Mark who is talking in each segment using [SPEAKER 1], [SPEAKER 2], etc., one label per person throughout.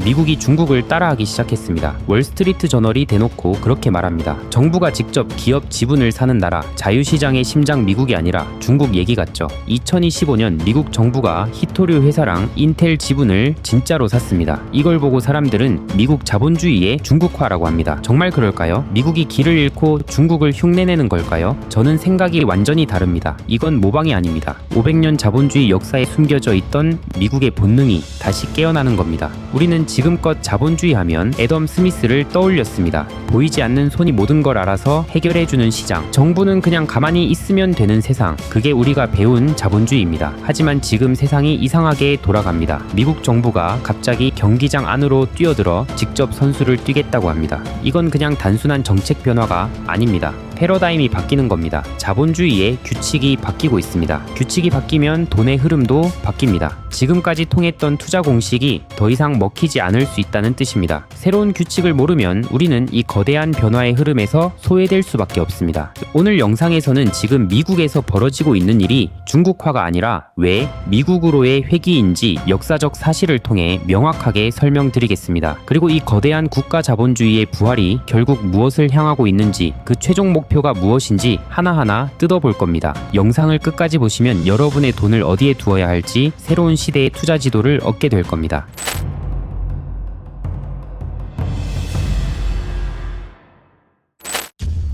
[SPEAKER 1] 미국이 중국을 따라하기 시작했습니다. 월스트리트 저널이 대놓고 그렇게 말합니다. 정부가 직접 기업 지분을 사는 나라, 자유시장의 심장 미국이 아니라 중국 얘기 같죠. 2025년 미국 정부가 히토류 회사랑 인텔 지분을 진짜로 샀습니다. 이걸 보고 사람들은 미국 자본주의의 중국화라고 합니다. 정말 그럴까요? 미국이 길을 잃고 중국을 흉내내는 걸까요? 저는 생각이 완전히 다릅니다. 이건 모방이 아닙니다. 500년 자본주의 역사에 숨겨져 있던 미국의 본능이 다시 깨어나는 겁니다. 우리는 지금껏 자본주의 하면 애덤 스미스를 떠올렸습니다. 보이지 않는 손이 모든 걸 알아서 해결해주는 시장. 정부는 그냥 가만히 있으면 되는 세상. 그게 우리가 배운 자본주의입니다. 하지만 지금 세상이 이상하게 돌아갑니다. 미국 정부가 갑자기 경기장 안으로 뛰어들어 직접 선수를 뛰겠다고 합니다. 이건 그냥 단순한 정책 변화가 아닙니다. 패러다임이 바뀌는 겁니다. 자본주의의 규칙이 바뀌고 있습니다. 규칙이 바뀌면 돈의 흐름도 바뀝니다. 지금까지 통했던 투자 공식이 더 이상 먹히지 않을 수 있다는 뜻입니다. 새로운 규칙을 모르면 우리는 이 거대한 변화의 흐름에서 소외될 수밖에 없습니다. 오늘 영상에서는 지금 미국에서 벌어지고 있는 일이 중국화가 아니라 왜 미국으로의 회귀인지 역사적 사실을 통해 명확하게 설명드리겠습니다. 그리고 이 거대한 국가 자본주의의 부활이 결국 무엇을 향하고 있는지, 그 최종 목표가 무엇인지 하나하나 뜯어볼 겁니다. 영상을 끝까지 보시면 여러분의 돈을 어디에 두어야 할지 새로운 시대의 투자 지도를 얻게 될 겁니다.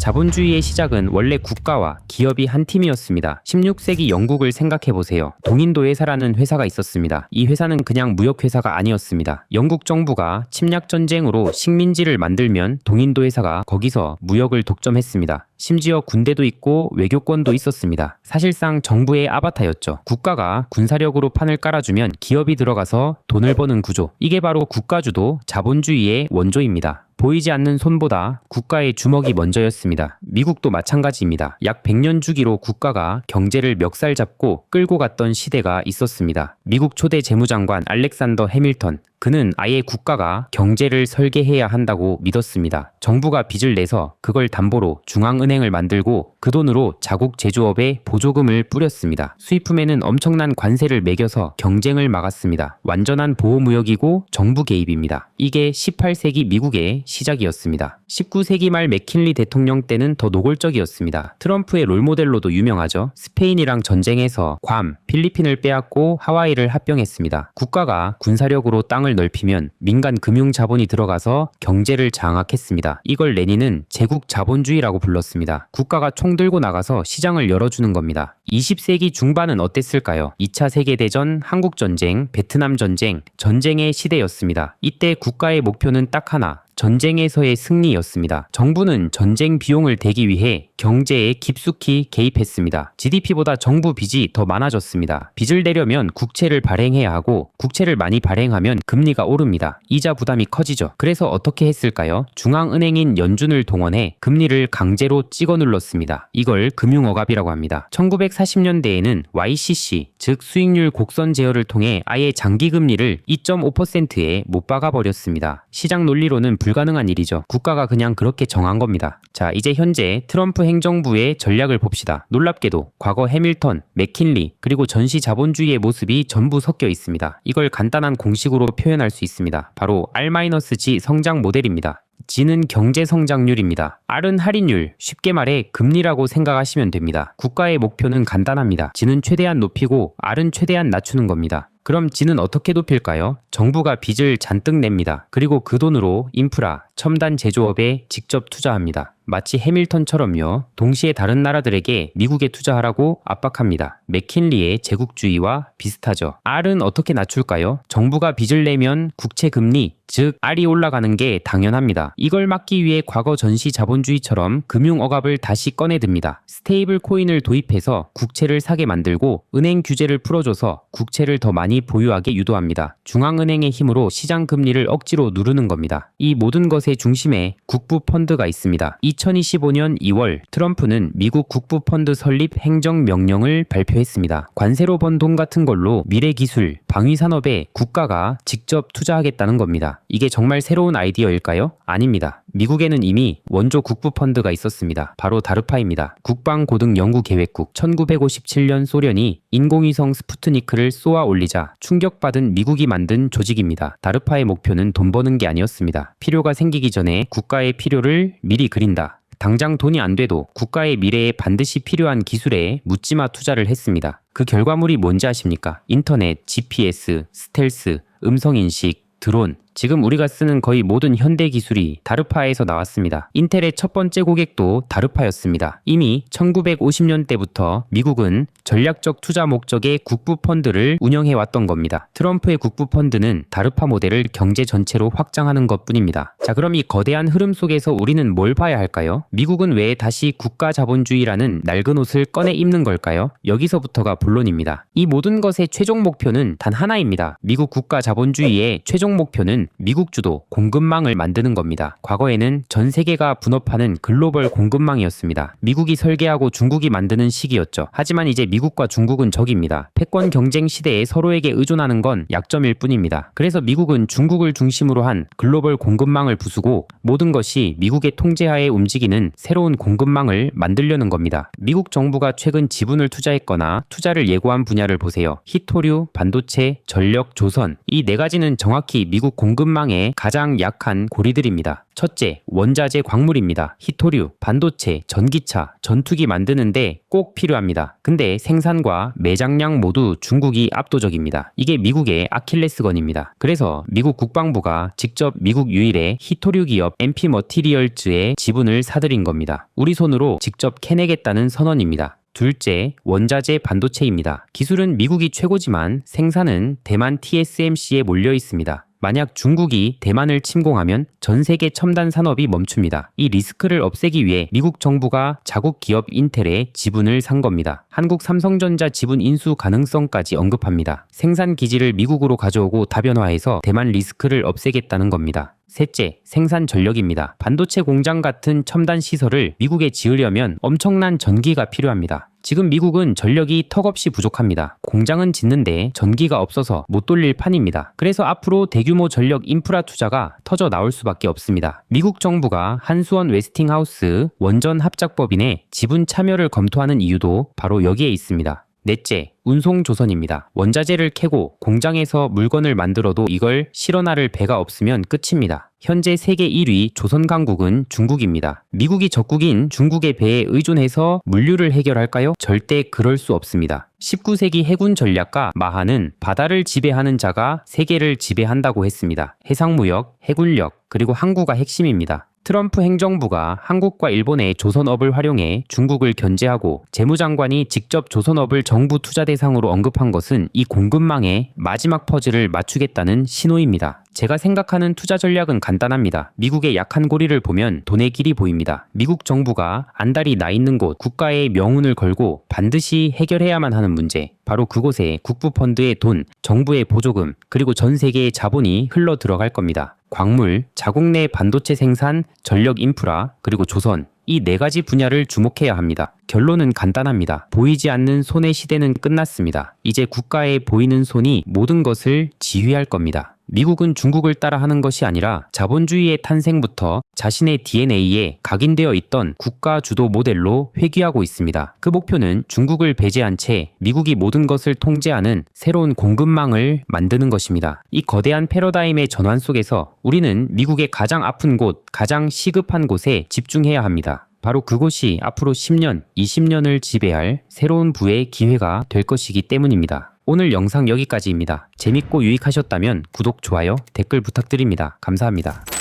[SPEAKER 1] 자본주의의 시작은 원래 국가와 기업이 한 팀이었습니다. 16세기 영국을 생각해보세요. 동인도 회사라는 회사가 있었습니다. 이 회사는 그냥 무역회사가 아니었습니다. 영국 정부가 침략전쟁으로 식민지를 만들면 동인도 회사가 거기서 무역을 독점했습니다. 심지어 군대도 있고 외교권도 있었습니다. 사실상 정부의 아바타였죠. 국가가 군사력으로 판을 깔아주면 기업이 들어가서 돈을 버는 구조. 이게 바로 국가주도 자본주의의 원조입니다. 보이지 않는 손보다 국가의 주먹이 먼저였습니다. 미국도 마찬가지입니다. 약 100년 주기로 국가가 경제를 멱살 잡고 끌고 갔던 시대가 있었습니다. 미국 초대 재무장관 알렉산더 해밀턴, 그는 아예 국가가 경제를 설계해야 한다고 믿었습니다. 정부가 빚을 내서 그걸 담보로 중앙은행을 만들고 그 돈으로 자국 제조업에 보조금을 뿌렸습니다. 수입품에는 엄청난 관세를 매겨서 경쟁을 막았습니다. 완전한 보호무역이고 정부 개입입니다. 이게 18세기 미국의 시작이었습니다. 19세기 말 맥킨리 대통령 때는 더 노골적이었습니다. 트럼프의 롤모델로도 유명하죠. 스페인이랑 전쟁에서 괌, 필리핀을 빼앗고 하와이를 합병했습니다. 국가가 군사력으로 땅을 넓히면 민간 금융 자본이 들어가서 경제를 장악했습니다. 이걸 레닌은 제국 자본주의라고 불렀습니다. 국가가 총 들고 나가서 시장을 열어주는 겁니다. 20세기 중반은 어땠을까요? 2차 세계대전, 한국전쟁, 베트남전쟁, 전쟁의 시대였습니다. 이때 국가의 목표는 딱 하나, 전쟁에서의 승리였습니다. 정부는 전쟁 비용을 대기 위해 경제에 깊숙이 개입했습니다. GDP보다 정부 빚이 더 많아졌습니다. 빚을 내려면 국채를 발행해야 하고 국채를 많이 발행하면 금리가 오릅니다. 이자 부담이 커지죠. 그래서 어떻게 했을까요? 중앙은행인 연준을 동원해 금리를 강제로 찍어 눌렀습니다. 이걸 금융억압이라고 합니다. 1940년대에는 YCC, 즉 수익률 곡선 제어를 통해 아예 장기금리를 2.5%에 못 박아버렸습니다. 시장 논리로는 불가능한 일이죠. 국가가 그냥 그렇게 정한 겁니다. 자, 이제 현재 트럼프 행정부의 전략을 봅시다. 놀랍게도 과거 해밀턴, 맥킨리, 그리고 전시 자본주의의 모습이 전부 섞여 있습니다. 이걸 간단한 공식으로 표현할 수 있습니다. 바로 R-G 성장 모델입니다. G는 경제 성장률입니다. R은 할인율, 쉽게 말해 금리라고 생각하시면 됩니다. 국가의 목표는 간단합니다. G는 최대한 높이고 R은 최대한 낮추는 겁니다. 그럼 G는 어떻게 높일까요? 정부가 빚을 잔뜩 냅니다. 그리고 그 돈으로 인프라, 첨단 제조업에 직접 투자합니다. 마치 해밀턴처럼요. 동시에 다른 나라들에게 미국에 투자하라고 압박합니다. 맥킨리의 제국주의와 비슷하죠. R은 어떻게 낮출까요? 정부가 빚을 내면 국채 금리, 즉 R이 올라가는 게 당연합니다. 이걸 막기 위해 과거 전시 자본주의처럼 금융억압을 다시 꺼내듭니다. 스테이블 코인을 도입해서 국채를 사게 만들고 은행 규제를 풀어줘서 국채를 더 많이 보유하게 유도합니다. 중앙은행의 힘으로 시장 금리를 억지로 누르는 겁니다. 이 모든 것의 중심에 국부 펀드가 있습니다. 2025년 2월 트럼프는 미국 국부 펀드 설립 행정명령을 발표했습니다. 관세로 번 돈 같은 걸로 미래 기술, 방위 산업에 국가가 직접 투자하겠다는 겁니다. 이게 정말 새로운 아이디어일까요? 아닙니다. 미국에는 이미 원조 국부 펀드가 있었습니다. 바로 다르파입니다. 국방고등연구계획국. 1957년 소련이 인공위성 스푸트니크를 쏘아 올리자 충격받은 미국이 만든 조직입니다. 다르파의 목표는 돈 버는 게 아니었습니다. 필요가 생기기 전에 국가의 필요를 미리 그린다. 당장 돈이 안 돼도 국가의 미래에 반드시 필요한 기술에 묻지마 투자를 했습니다. 그 결과물이 뭔지 아십니까? 인터넷, GPS, 스텔스, 음성인식, 드론, 지금 우리가 쓰는 거의 모든 현대 기술이 다르파에서 나왔습니다. 인텔의 첫 번째 고객도 다르파였습니다. 이미 1950년대부터 미국은 전략적 투자 목적의 국부 펀드를 운영해 왔던 겁니다. 트럼프의 국부 펀드는 다르파 모델을 경제 전체로 확장하는 것뿐입니다. 자, 그럼 이 거대한 흐름 속에서 우리는 뭘 봐야 할까요? 미국은 왜 다시 국가 자본주의라는 낡은 옷을 꺼내 입는 걸까요? 여기서부터가 본론입니다. 이 모든 것의 최종 목표는 단 하나입니다. 미국 국가 자본주의의 최종 목표는 미국 주도 공급망을 만드는 겁니다. 과거에는 전 세계가 분업하는 글로벌 공급망이었습니다. 미국이 설계하고 중국이 만드는 시기였죠. 하지만 이제 미국과 중국은 적입니다. 패권 경쟁 시대에 서로에게 의존하는 건 약점일 뿐입니다. 그래서 미국은 중국을 중심으로 한 글로벌 공급망을 부수고 모든 것이 미국의 통제하에 움직이는 새로운 공급망을 만들려는 겁니다. 미국 정부가 최근 지분을 투자했거나 투자를 예고한 분야를 보세요. 히토류, 반도체, 전력, 조선. 이 네 가지는 정확히 미국 공급망의 가장 약한 고리들입니다. 첫째, 원자재 광물입니다. 히토류, 반도체, 전기차, 전투기 만드는데 꼭 필요합니다. 근데 생산과 매장량 모두 중국이 압도적입니다. 이게 미국의 아킬레스건입니다. 그래서 미국 국방부가 직접 미국 유일의 히토류 기업 MP 머티리얼즈의 지분을 사들인 겁니다. 우리 손으로 직접 캐내겠다는 선언입니다. 둘째, 원자재 반도체입니다. 기술은 미국이 최고지만 생산은 대만 TSMC에 몰려 있습니다. 만약 중국이 대만을 침공하면 전 세계 첨단 산업이 멈춥니다. 이 리스크를 없애기 위해 미국 정부가 자국 기업 인텔의 지분을 산 겁니다. 한국 삼성전자 지분 인수 가능성까지 언급합니다. 생산 기지를 미국으로 가져오고 다변화해서 대만 리스크를 없애겠다는 겁니다. 셋째, 생산 전력입니다. 반도체 공장 같은 첨단 시설을 미국에 지으려면 엄청난 전기가 필요합니다. 지금 미국은 전력이 턱없이 부족합니다. 공장은 짓는데 전기가 없어서 못 돌릴 판입니다. 그래서 앞으로 대규모 전력 인프라 투자가 터져 나올 수밖에 없습니다. 미국 정부가 한수원 웨스팅하우스 원전 합작법인의 지분 참여를 검토하는 이유도 바로 여기에 있습니다. 넷째, 운송조선입니다. 원자재를 캐고 공장에서 물건을 만들어도 이걸 실어나를 배가 없으면 끝입니다. 현재 세계 1위 조선강국은 중국입니다. 미국이 적국인 중국의 배에 의존해서 물류를 해결할까요? 절대 그럴 수 없습니다. 19세기 해군 전략가 마하는 바다를 지배하는 자가 세계를 지배한다고 했습니다. 해상무역, 해군력, 그리고 항구가 핵심입니다. 트럼프 행정부가 한국과 일본의 조선업을 활용해 중국을 견제하고 재무장관이 직접 조선업을 정부 투자 대상으로 언급한 것은 이 공급망의 마지막 퍼즐을 맞추겠다는 신호입니다. 제가 생각하는 투자 전략은 간단합니다. 미국의 약한 고리를 보면 돈의 길이 보입니다. 미국 정부가 안달이 나 있는 곳, 국가의 명운을 걸고 반드시 해결해야만 하는 문제, 바로 그곳에 국부펀드의 돈, 정부의 보조금, 그리고 전 세계의 자본이 흘러 들어갈 겁니다. 광물, 자국 내 반도체 생산, 전력 인프라, 그리고 조선, 이 네 가지 분야를 주목해야 합니다. 결론은 간단합니다. 보이지 않는 손의 시대는 끝났습니다. 이제 국가에 보이는 손이 모든 것을 지휘할 겁니다. 미국은 중국을 따라하는 것이 아니라 자본주의의 탄생부터 자신의 DNA에 각인되어 있던 국가 주도 모델로 회귀하고 있습니다. 그 목표는 중국을 배제한 채 미국이 모든 것을 통제하는 새로운 공급망을 만드는 것입니다. 이 거대한 패러다임의 전환 속에서 우리는 미국의 가장 아픈 곳, 가장 시급한 곳에 집중해야 합니다. 바로 그곳이 앞으로 10년, 20년을 지배할 새로운 부의 기회가 될 것이기 때문입니다. 오늘 영상 여기까지입니다. 재밌고 유익하셨다면 구독, 좋아요, 댓글 부탁드립니다. 감사합니다.